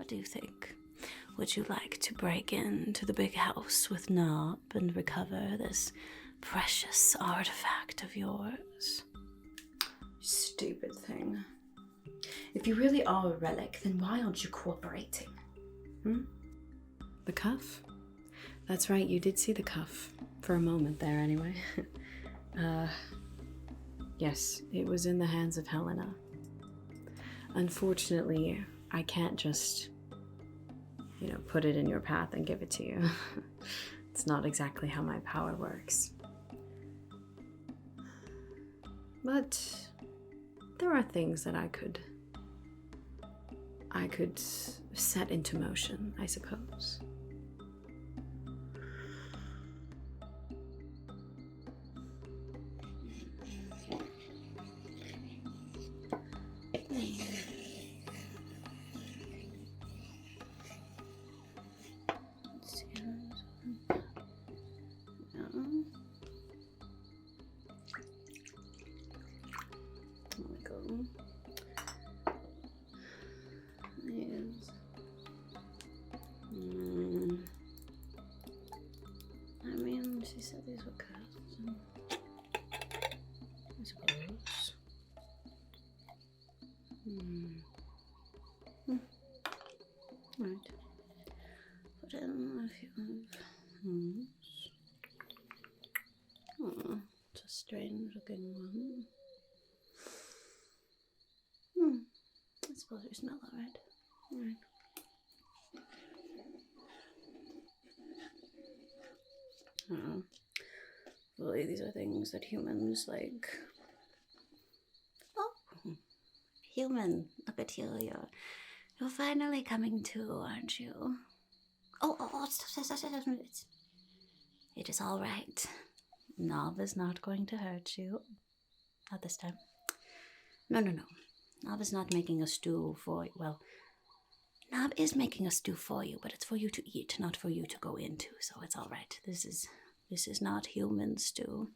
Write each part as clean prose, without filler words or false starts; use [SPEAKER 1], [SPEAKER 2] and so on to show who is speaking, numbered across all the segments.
[SPEAKER 1] What do you think? Would you like to break into the big house with Knobb and recover this precious artifact of yours?
[SPEAKER 2] Stupid thing. If you really are a relic, then why aren't you cooperating?
[SPEAKER 3] The cuff? That's right, you did see the cuff. For a moment there, anyway. Yes, it was in the hands of Helena. Unfortunately, I can't just, put it in your path and give it to you. It's not exactly how my power works. But there are things that I could set into motion, I suppose.
[SPEAKER 1] She said these were cursed. I suppose. Right. Put in a few of it's a strange looking one. I suppose you smell that, right? Right. Well, these are things that humans like. Oh, human, look at you. You're finally coming to, aren't you? Stop. It is all right. Knobb is not going to hurt you. Not this time. No. Knobb is not making a stew for you. Well, Knobb is making a stew for you, but it's for you to eat, not for you to go into, so it's all right. This is not human stew.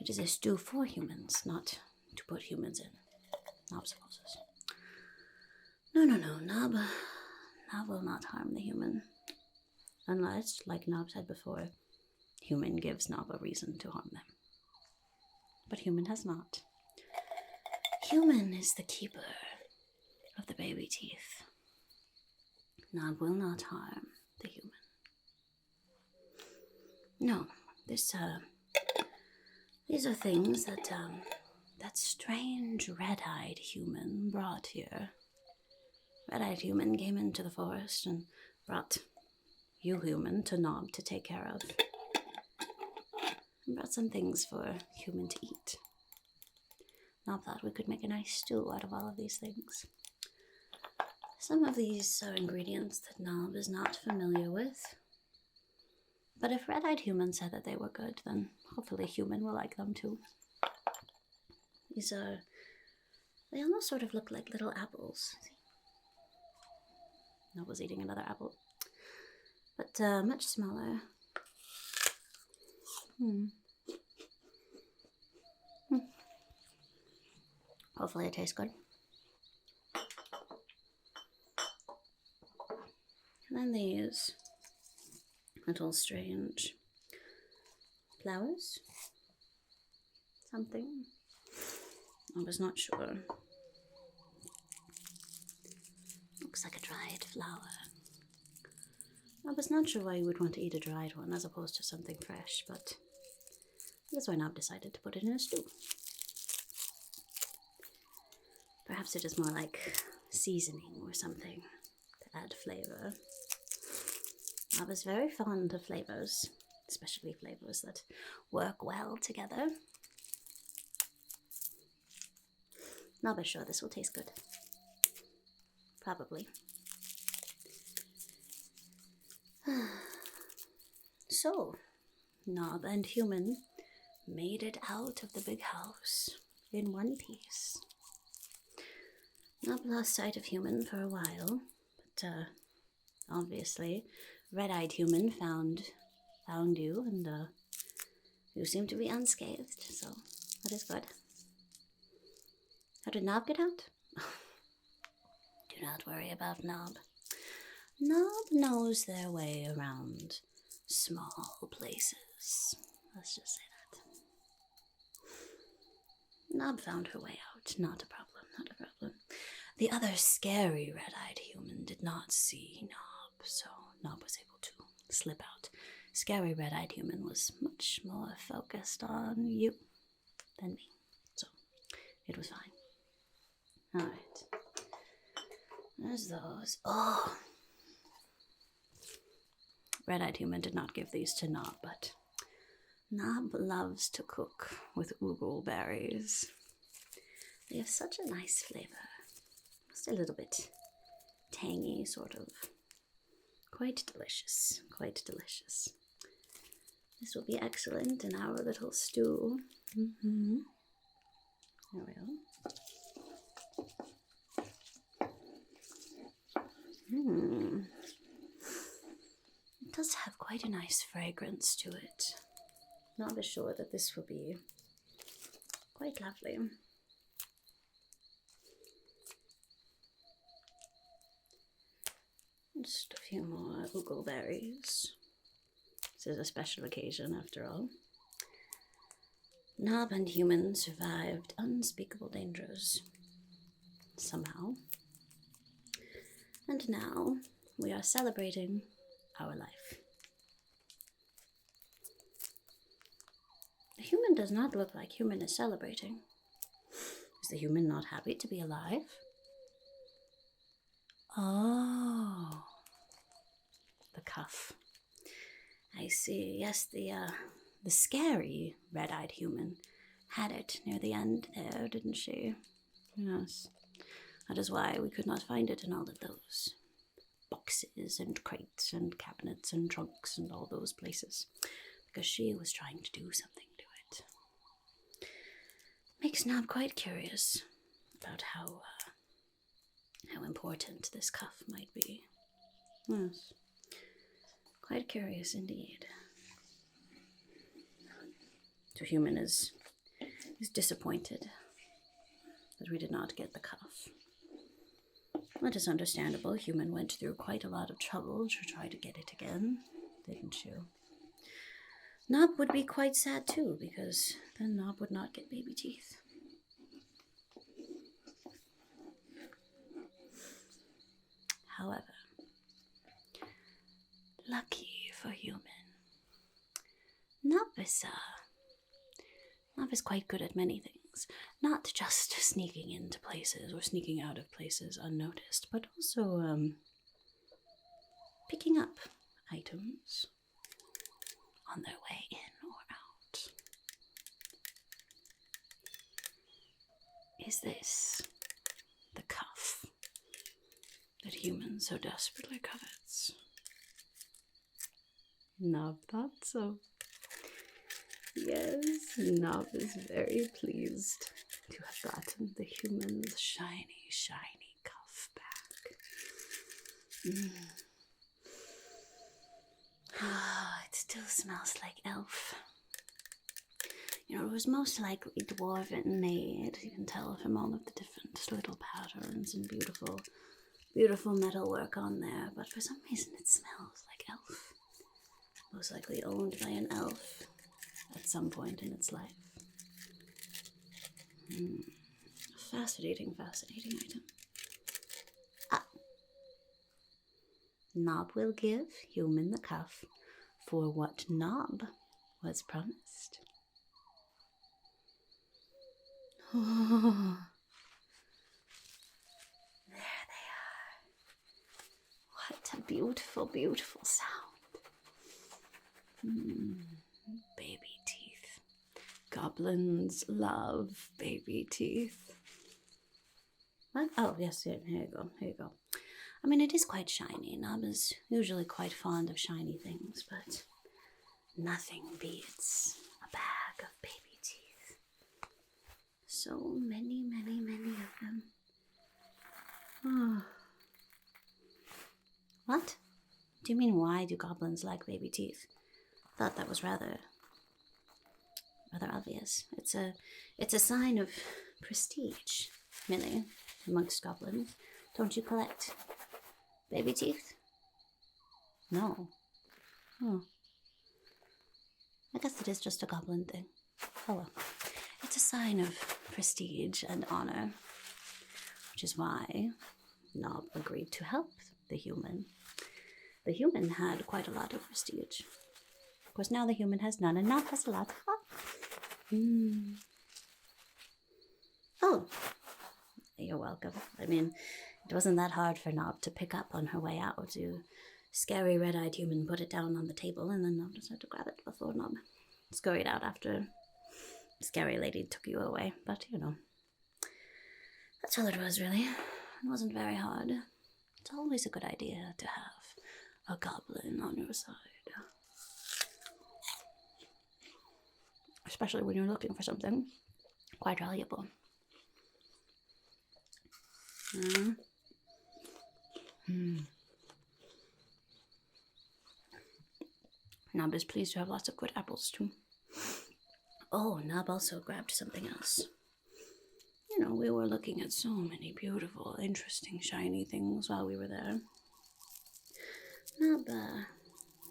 [SPEAKER 1] It is a stew for humans, not to put humans in. Knobb supposes. No. Knobb will not harm the human. Unless, like Knobb said before, human gives Knobb a reason to harm them. But human has not. Human is the keeper of the baby teeth. Knobb will not harm the human. No, these are things that strange red-eyed human brought here. Red-eyed human came into the forest and brought you human to Knobb to take care of. And brought some things for human to eat. Knobb thought we could make a nice stew out of all of these things. Some of these are ingredients that Knobb is not familiar with. But if red-eyed human said that they were good, then hopefully human will like them too. They almost sort of look like little apples. Knobb was eating another apple. But much smaller. Hopefully it tastes good. And then these little strange flowers. Something. I was not sure. Looks like a dried flower. I was not sure why you would want to eat a dried one as opposed to something fresh, but that's why Knobb decided to put it in a stew. Perhaps it is more like seasoning or something to add flavor. Knobb is very fond of flavors, especially flavors that work well together. Knobb is sure this will taste good. Probably. So, Knobb and human made it out of the big house in one piece. Knobb lost sight of human for a while, but obviously red-eyed human found you, and you seem to be unscathed, so that is good. How did Knobb get out? Do not worry about Knobb. Knobb knows their way around small places. Let's just say that. Knobb found her way out. Not a problem, not a problem. The other scary red-eyed human did not see Knobb, so Knobb was able to slip out. Scary red-eyed human was much more focused on you than me, so it was fine. Alright. There's those. Oh! Red-eyed human did not give these to Knobb, but Knobb loves to cook with oogle berries. They have such a nice flavor. Just a little bit tangy, sort of. Quite delicious. Quite delicious. This will be excellent in our little stew. Mm-hmm. There we go. It does have quite a nice fragrance to it. Not as sure that this will be quite lovely. Just a few more oogle berries. This is a special occasion, after all. Knobb and human survived unspeakable dangers. Somehow. And now we are celebrating our life. The human does not look like human is celebrating. Is the human not happy to be alive? Oh. The cuff. I see. Yes, the scary red-eyed human had it near the end there, didn't she? Yes. That is why we could not find it in all of those boxes and crates and cabinets and trunks and all those places. Because she was trying to do something to it. Makes Knobb quite curious about how important this cuff might be. Yes. Quite curious indeed. So human is disappointed that we did not get the cuff. That is understandable. Human went through quite a lot of trouble to try to get it again, didn't you? Knobb would be quite sad too, because then Knobb would not get baby teeth. However, lucky for human, Knobb is quite good at many things. Not just sneaking into places or sneaking out of places unnoticed, but also picking up items on their way in or out. Is this the cuff that human so desperately covets? Knobb thought so. Yes, Knobb is very pleased to have gotten the human's shiny, shiny cuff back. It still smells like elf. You know, it was most likely dwarven made. You can tell from all of the different little patterns and beautiful, beautiful metalwork on there. But for some reason it smells like elf. Most likely owned by an elf at some point in its life. Fascinating, fascinating item. Knobb will give human the cuff for what Knobb was promised. Oh, there they are. What a beautiful, beautiful sound. Baby teeth. Goblins love baby teeth. What? Oh, yes, here you go, here you go. I mean, it is quite shiny. Knobb is usually quite fond of shiny things, but nothing beats a bag of baby teeth. So many, many, many of them. Oh. What? Do you mean, why do goblins like baby teeth? I thought that was rather obvious. It's a sign of prestige, Millie, amongst goblins. Don't you collect baby teeth? No. Oh. I guess it is just a goblin thing. Oh well. It's a sign of prestige and honor, which is why Knobb agreed to help the human. The human had quite a lot of prestige. Of course, now the human has none, and Knobb has a lot. Oh, you're welcome. I mean, it wasn't that hard for Knobb to pick up on her way out. You scary red-eyed human put it down on the table, and then Knobb just had to grab it before Knobb scurried out after the scary lady took you away. But, you know, that's all it was, really. It wasn't very hard. It's always a good idea to have a goblin on your side. Especially when you're looking for something quite valuable. Knobb is pleased to have lots of good apples, too. Oh, Knobb also grabbed something else. You know, we were looking at so many beautiful, interesting, shiny things while we were there. Knobb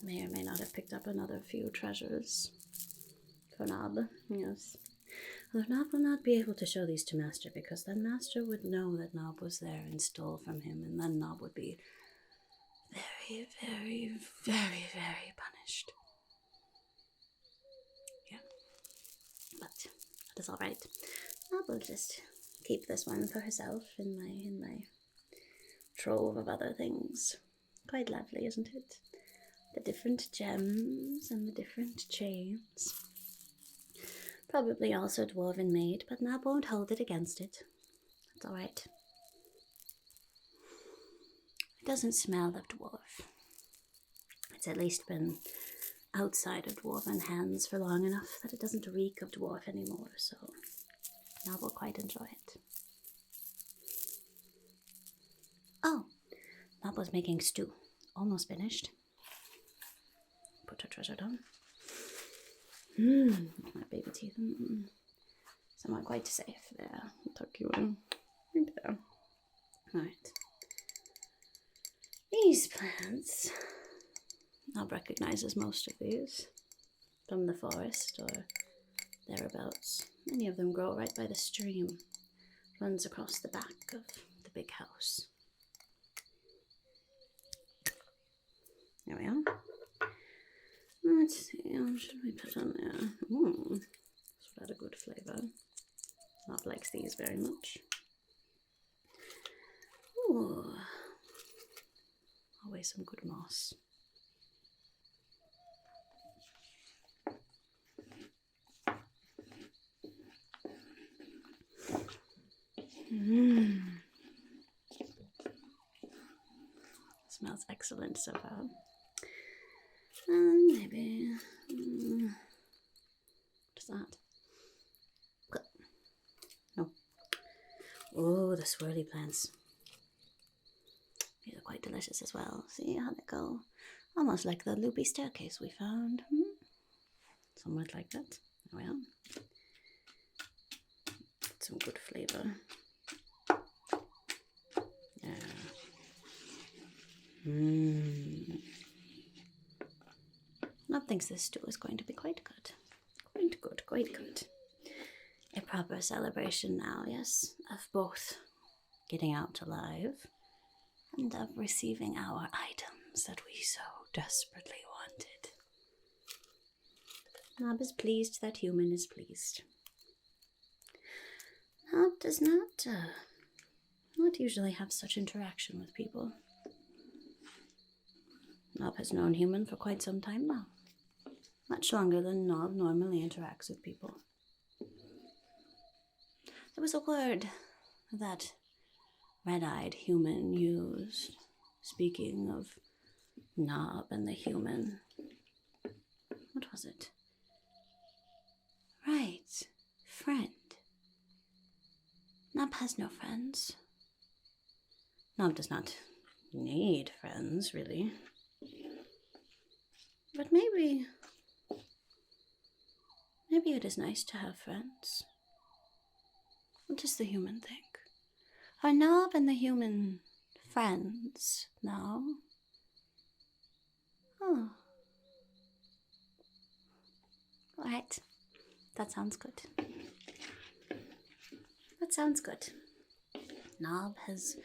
[SPEAKER 1] may or may not have picked up another few treasures for Knobb, yes. Although Knobb will not be able to show these to Master, because then Master would know that Knobb was there and stole from him, and then Knobb would be very, very, very, very punished. Yeah. But that is all right. Knobb will just keep this one for herself in my trove of other things. Quite lovely, isn't it? The different gems and the different chains. Probably also dwarven made, but Knobb won't hold it against it. That's all right. It doesn't smell of dwarf. It's at least been outside of dwarven hands for long enough that it doesn't reek of dwarf anymore, so Knobb will quite enjoy it. Oh, Knobb was making stew. Almost finished. Put her treasure down. My baby teeth. Somewhat quite safe there. I'll tuck you in. Right there. Alright. These plants. Knobb recognizes most of these from the forest or thereabouts. Many of them grow right by the stream. It runs across the back of the big house. There we are. Let's see, what should we put on there? This would add a good flavour. Knobb likes these very much. Ooh. Always some good moss. Smells excellent so far. Maybe. What's that? No. Oh, the swirly plants. These are quite delicious as well. See how they go? Almost like the loopy staircase we found. Somewhat like that. There we are. Some good flavour. Yeah. Knobb thinks this stew is going to be quite good. Quite good, quite good. A proper celebration now, yes, of both getting out alive and of receiving our items that we so desperately wanted. Knobb is pleased that human is pleased. Knobb does not usually have such interaction with people. Knobb has known human for quite some time now. Much longer than Knobb normally interacts with people. There was a word that red-eyed human used, speaking of Knobb and the human. What was it? Right, friend. Knobb has no friends. Knobb does not need friends, really. But maybe it is nice to have friends. What does the human think? Are Knobb and the human friends now? Oh. Alright. That sounds good. That sounds good. Knobb has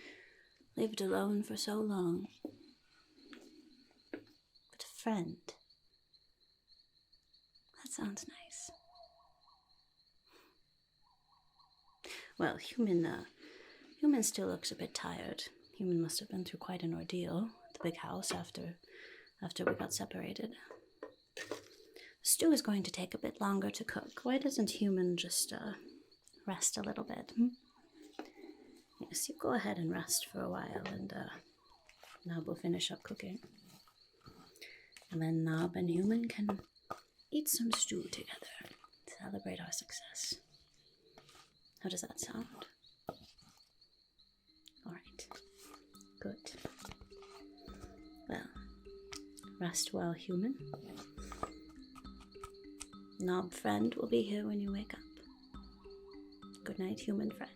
[SPEAKER 1] lived alone for so long. But a friend. That sounds nice. Well, human still looks a bit tired. Human must have been through quite an ordeal at the big house after we got separated. The stew is going to take a bit longer to cook. Why doesn't human just rest a little bit? Yes, you go ahead and rest for a while, and Knobb will finish up cooking. And then Knobb and human can eat some stew together, celebrate our success. How does that sound? Alright. Good. Well, rest well, human. Knobb friend will be here when you wake up. Good night, human friend.